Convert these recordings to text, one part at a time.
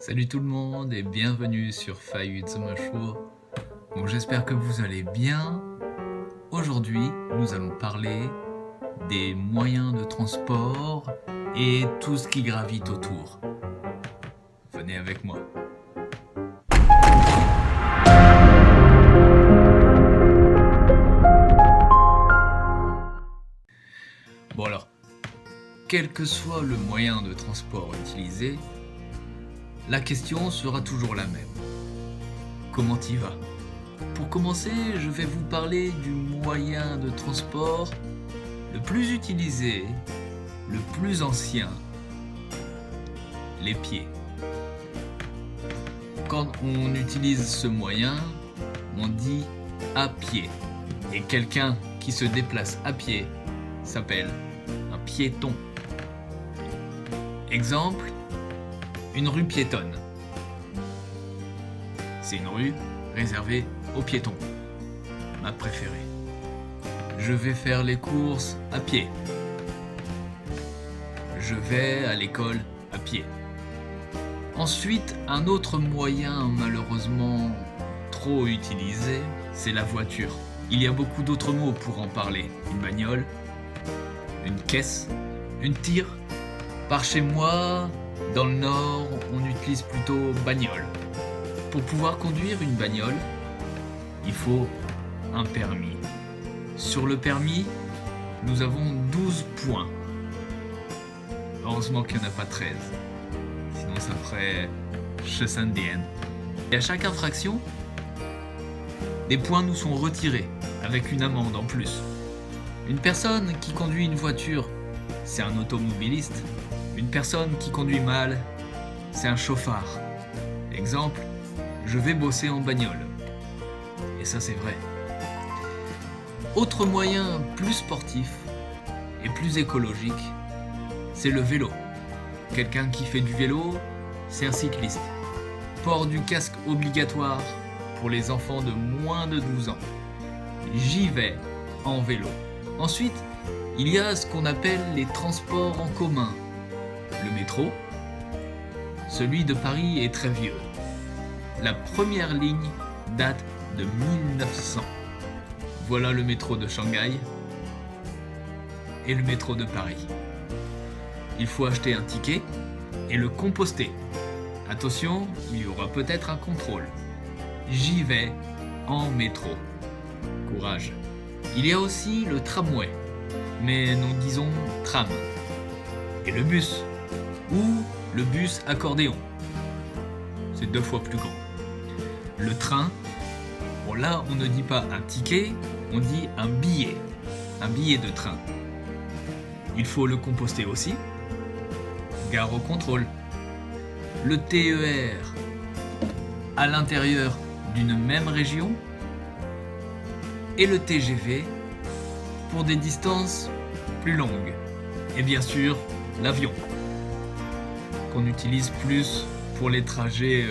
Salut tout le monde et bienvenue sur Fayudzumashur. Bon, j'espère que vous allez bien. Aujourd'hui, nous allons parler des moyens de transport et tout ce qui gravite autour. Venez avec moi. Bon alors, quel que soit le moyen de transport utilisé, la question sera toujours la même. Comment t'y vas ? Pour commencer, je vais vous parler du moyen de transport le plus utilisé, le plus ancien, les pieds. Quand on utilise ce moyen, on dit à pied. Et quelqu'un qui se déplace à pied s'appelle un piéton. Exemple, une rue piétonne. C'est une rue réservée aux piétons. Ma préférée. Je vais faire les courses à pied. Je vais à l'école à pied. Ensuite, un autre moyen malheureusement trop utilisé, c'est la voiture. Il y a beaucoup d'autres mots pour en parler. Une bagnole, une caisse, une tire. Par chez moi, dans le Nord, on utilise plutôt bagnole. Pour pouvoir conduire une bagnole, il faut un permis. Sur le permis, nous avons 12 points. Heureusement qu'il n'y en a pas 13. Sinon ça ferait 16. Et à chaque infraction, des points nous sont retirés, avec une amende en plus. Une personne qui conduit une voiture, c'est un automobiliste. Une personne qui conduit mal, c'est un chauffard. Exemple, je vais bosser en bagnole. Et ça c'est vrai. Autre moyen plus sportif et plus écologique, c'est le vélo. Quelqu'un qui fait du vélo, c'est un cycliste. Port du casque obligatoire pour les enfants de moins de 12 ans. J'y vais en vélo. Ensuite, il y a ce qu'on appelle les transports en commun. Le métro, celui de Paris est très vieux. La première ligne date de 1900. Voilà le métro de Shanghai et le métro de Paris. Il faut acheter un ticket et le composter. Attention, il y aura peut-être un contrôle. J'y vais en métro. Courage. Il y a aussi le tramway, mais nous disons tram. Et le bus, ou le bus accordéon. C'est 2 fois plus grand. Le train, bon là on ne dit pas un ticket, on dit un billet de train. Il faut le composter aussi. Gare au contrôle. Le TER, à l'intérieur d'une même région. Et le TGV, pour des distances plus longues. Et bien sûr, l'avion, qu'on utilise plus pour les trajets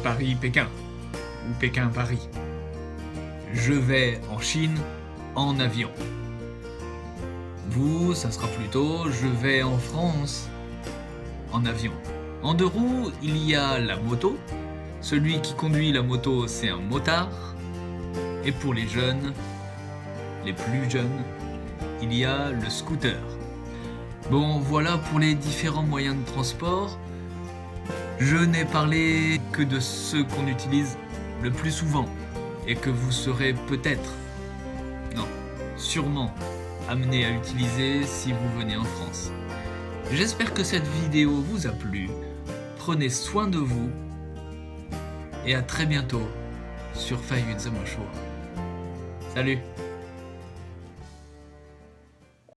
Paris-Pékin ou Pékin-Paris. Je vais en Chine en avion. Vous, ça sera plutôt je vais en France en avion. En 2 roues, il y a la moto. Celui qui conduit la moto, c'est un motard. Et pour les jeunes, les plus jeunes, il y a le scooter. Bon, voilà pour les différents moyens de transport. Je n'ai parlé que de ceux qu'on utilise le plus souvent et que vous serez peut-être, non, sûrement amené à utiliser si vous venez en France. J'espère que cette vidéo vous a plu. Prenez soin de vous et à très bientôt sur Fayudzumashur. Salut!